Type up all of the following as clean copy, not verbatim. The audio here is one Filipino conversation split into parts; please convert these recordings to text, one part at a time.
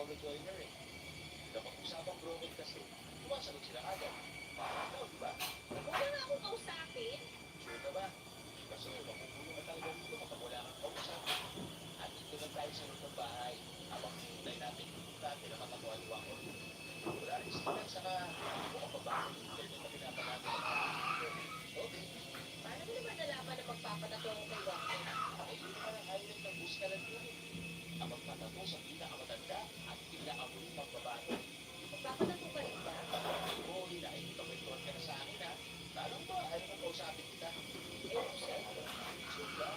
solo joiner eh. Kapag usapang broken kasi, sumasagot sila agad. Parang daw, di ba? Huwag mo na akong kausapin. Sure ka ba? Kasi mapupuno ka talaga dito kapag wala kang kausap. At dito lang tayo sa loob ng bahay. Habang hinintay natin yung natin na makatuwa-luwa ko. Wala rin signal saka mukhang mabasa yung internet na pinapanatin ng mga okay. Paano mo naman nalaman na magpapatato ako kay Wako? Ay, yun naman ang highlight ng buskalan yun eh. Ang magpatato sa pinakamatanda at pinakamuling babae. Magpapatato ka rin ba? Oo, nakikipagkwentuhan ka na sa akin ha. Lalo ba, ayaw mo kausapin kita. Ewan ko sa'yo. Sure ba?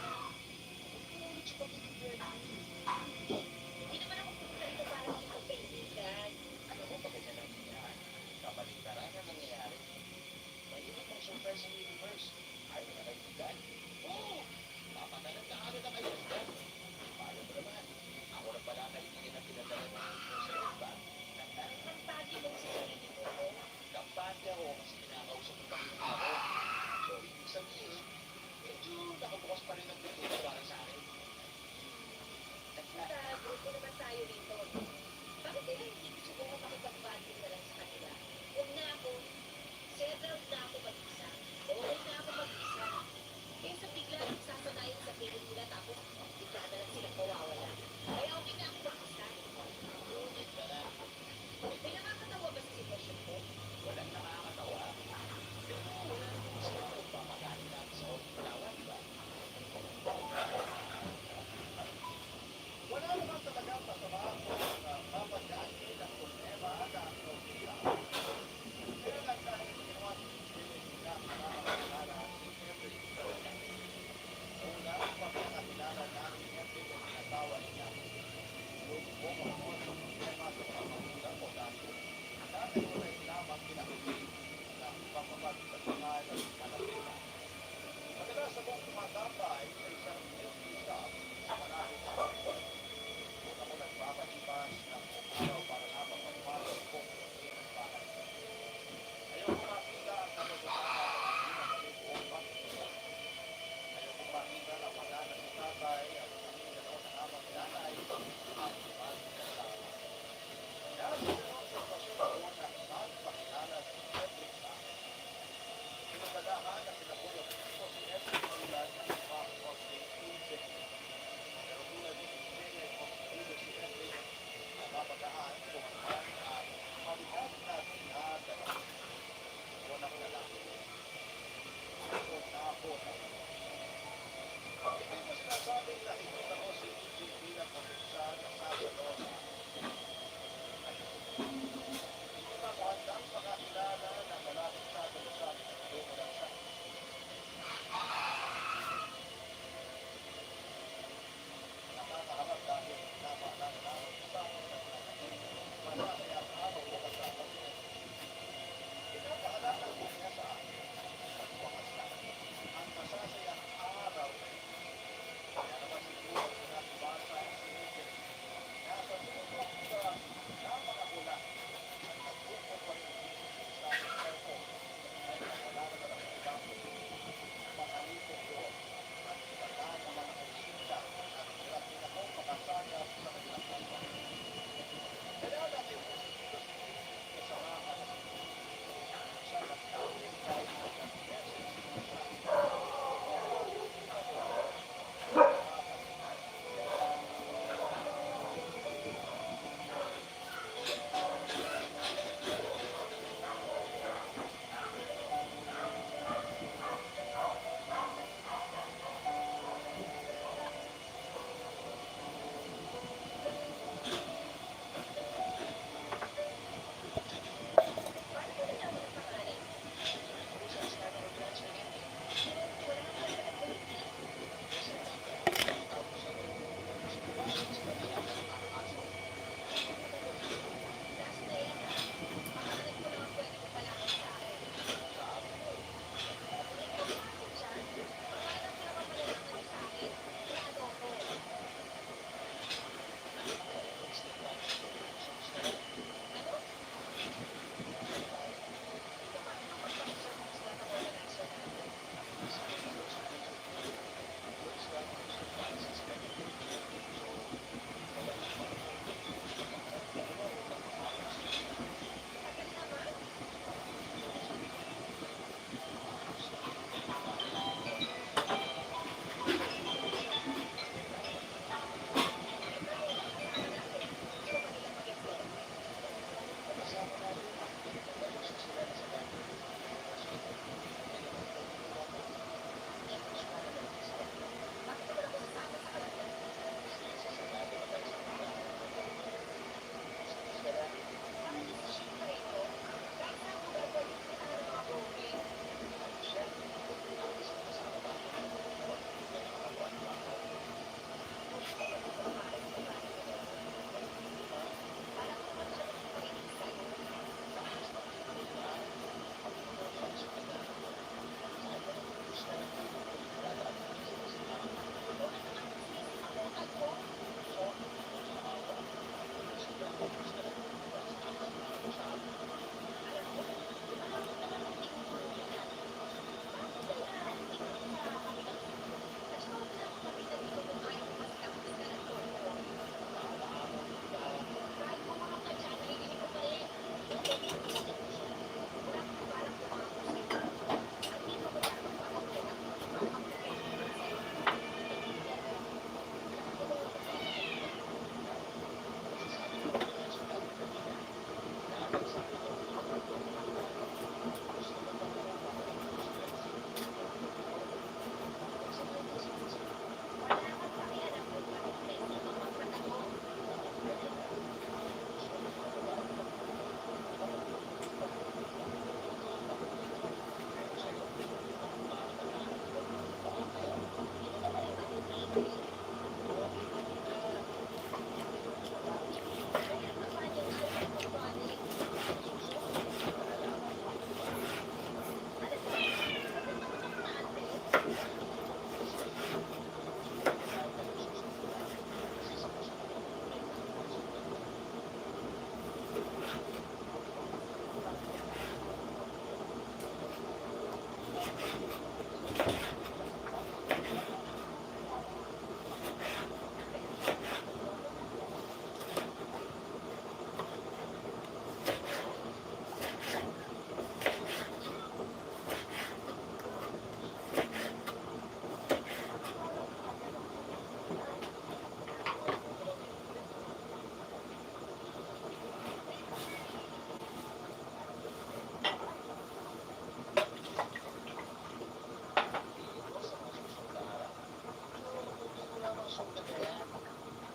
sugat na yan.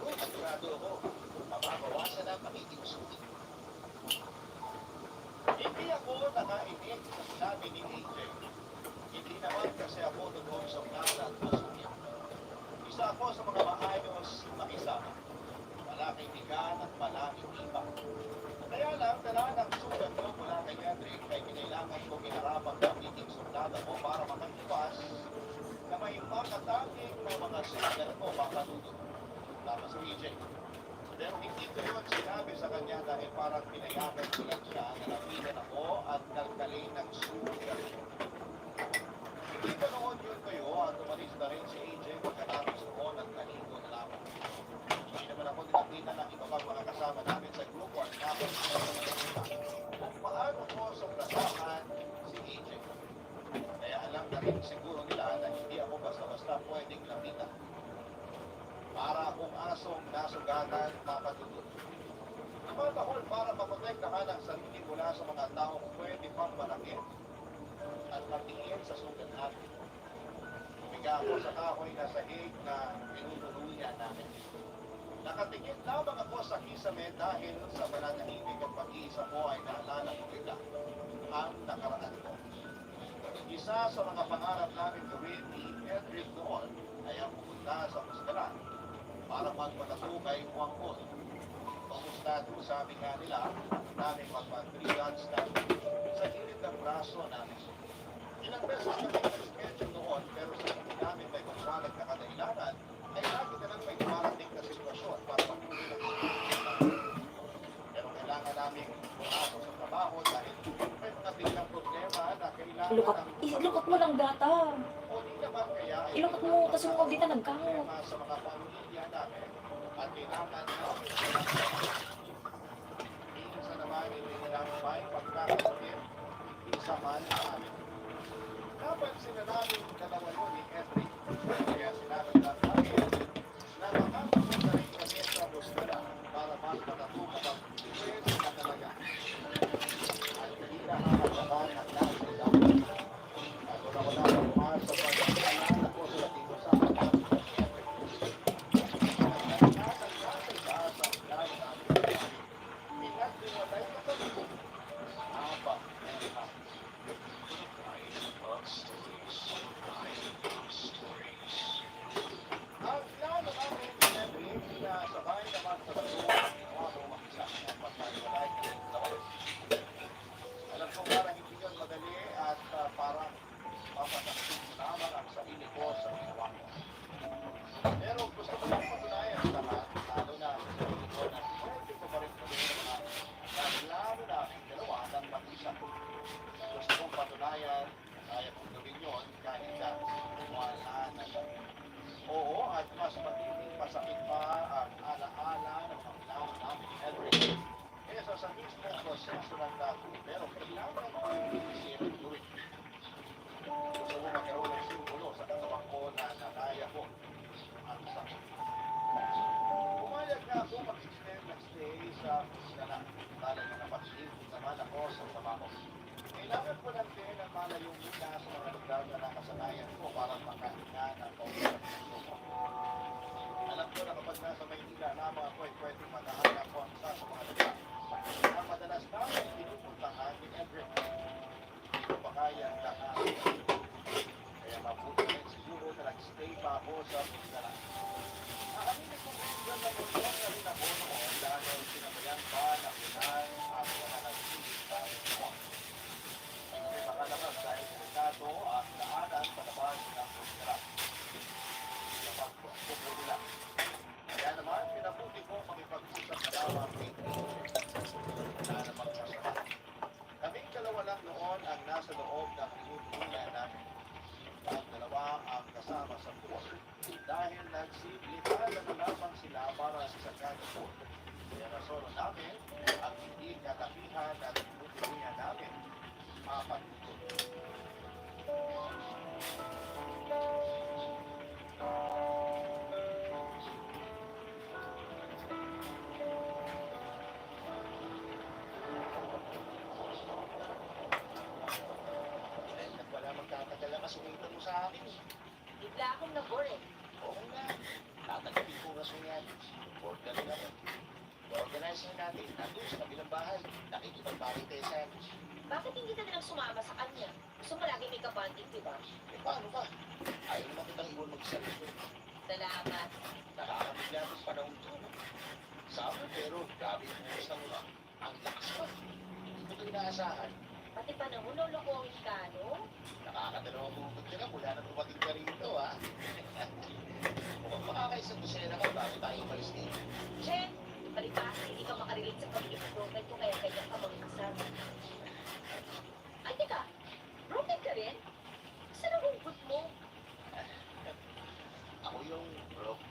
Oo, sigurado ako. Mababawasan ang magiging sugat. Hindi ako nakainig sa sinabi ni AJ. Hindi naman kasi ako doon sa plata at masuya. Isa ako sa mga maayos makisama. Malaking tigan at malaking iba. Kaya lang, dala ng sugat ko mula kay Kendrick ay kinailangan kong inarapang gamitin suplada ko para makaiwas na may makatanging ng mga sugat ko mapatutod. Tama si AJ. Pero hindi ko yun sinabi sa kanya dahil parang pinayagan ko lang siya na napilan ako at nagdalin ng sugat. Hindi ko noon yun kayo at umalis na rin si AJ pagkatapos noon at naligo na lamang. Hindi naman ako nilapitan ng iba pang mga kasama namin sa grupo at kapag kung paano ko sobrasahan si AJ. Kaya alam na rin siguro nila na hindi ako basta-basta pwedeng lapitan. Para akong asong nasugatan mapatutod. Tumatahol para maprotektahan ang sarili mula sa mga taong pwede pang malakit at matingin sa sugat natin. Humiga ako sa kahoy na sahig na pinutuluyan namin. Nakatingin lamang ako sa kisame dahil sa mananahimik at pag-iisa ko ay naalala ko bigla ang nakaraan ko. Isa sa mga pangarap namin gawin ni Edric noon ay ang pupunta sa Pustalan para magpatato kay Juan Paul. Pagustado, sabi nga nila, namin magpa-3 sa gilid ng braso namin. Ilang beses kami nag-schedule noon pero sa hindi namin may pagsalag na kadailanan ay lagi na lang may dumarating na sitwasyon para magpuli ng pero kailangan namin pumasok sa trabaho dahil may mga biglang problema na kailangan Ilukot mo lang bata. o di naman kaya ay Ilukot mo, kasi mo di na nagkamot. problema sa mga pamilya namin at kailangan namin minsan naman hindi nila may pagkakasakit isa man sa amin. Napansin na namin dalawa yun ni Edric kaya sinabi lang namin na makakapunta rin kami sa hospital para magpatato kapag pwede na talaga. At hindi na hahatakan ang lahat nila. At wala ang mas sa pagkakalaan ako sila dito sa akin. Ang plano namin ni Henry na sabay naman sa pagsuwa o makisa ng pagkakalay ng tawag. Alam ko parang hindi yun madali at parang papatakin lamang ang sarili ko sa ginawa ko. Pero gusto ko lang patunayan sa lahat, lalo na sa sarili ko na pwede ko pa rin patunayan na lalo na ang dalawa ng mag-isa. Gusto kong patunayan na kaya kong gawin yun kahit na wala na siya. Oo, at mas magiging masakit pa ang alaala ng mga plano namin ni Henry. Kesa sa mismong proseso ng lahat, pero kailangan ko i-isip at gawin. Gusto ko magkaroon ng simbolo sa katawan ko na nakaya ko ang sakit. Pumayag na ako mag-extend ng stay sa Pustalan. Dahil na napag-iip naman ako sa trabaho. Kailangan ko lang din ang malayong mula sa mga lugar na nakasanayan ko para makahinga ng kausap ng lupa. Alam ko na kapag nasa Maynila lamang ako ay pwedeng matahanap ko ang isa sa mga lugar. Ang madalas namin pinupuntahan ni Edric. Hindi ko pa kaya ang lahat. Kaya mabuti rin siguro na nag-stay pa ako sa Pustalan. Nakaminig kong bigyan na kung na rin ako noon dahil sinabayan pa na kunan at wala nag-isip sa ito. May makalabas dahil delikado ang daanan sa labas ng Pustalan. Sa pagpupo nila. Kaya naman, pinabuti ko makipag-usap na lamang kay wala namang masama. Kaming dalawa lang noon ang nasa loob ng pinupunan namin. Ang dalawa ang kasama sa pool. Dahil nagsiblitan na lamang sila para sa sagana pool. Kaya rason namin ang hindi kalakihan at pinupunan namin mapatutod. Wala magtatagal ang kasulitan mo sa akin. Bigla akong nabore. Oo nga. Tatagal partner natin, nandun sa kabilang bahay, nakikipagparitesan. Bakit hindi ka nalang sumama sa kanya? Gusto mo lagi may kabanding, di ba? Eh paano ba? Ayaw naman kitang iwan mag-sarili. Salamat. Nakakabigla ng panahon to. Sabi pero grabe yung bukas ng ulan. Ang lakas pa. Hindi ko ito inaasahan. Pati panahon, lolokohin ka, no? Nakakadalawang bukod ka na mula na dumating ka rito, ha? Mukhang makakaisang dosena ka bago tayo umalis dito. Che, palibasa, hindi ka makarelate sa pagiging broken ko kaya kanya ka mag-asal. Ay, teka, broken ka rin? Saan ang hugot mo? Ako yung broke.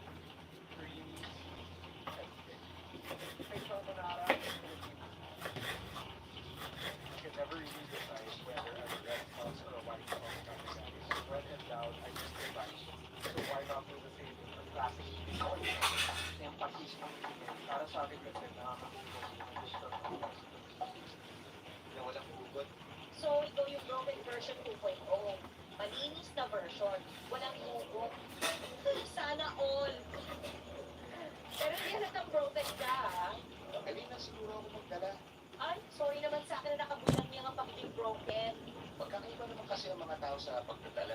I could never really decide whether a red house or a white house is when in doubt, I just go back. So why not do the same with the classic empathy para sa akin kasi nakakatulong yung gusto Na walang hugot. So, ikaw yung broken version 2.0. Malinis na version. Walang hugot. Sana all. Pero hindi halatang broken ka, ha? Magaling na siguro ako magdala. Ay, sorry naman sa akin na nakabulang niya ang pagiging broken. Magkakaiba naman kasi ang mga tao sa pagdadala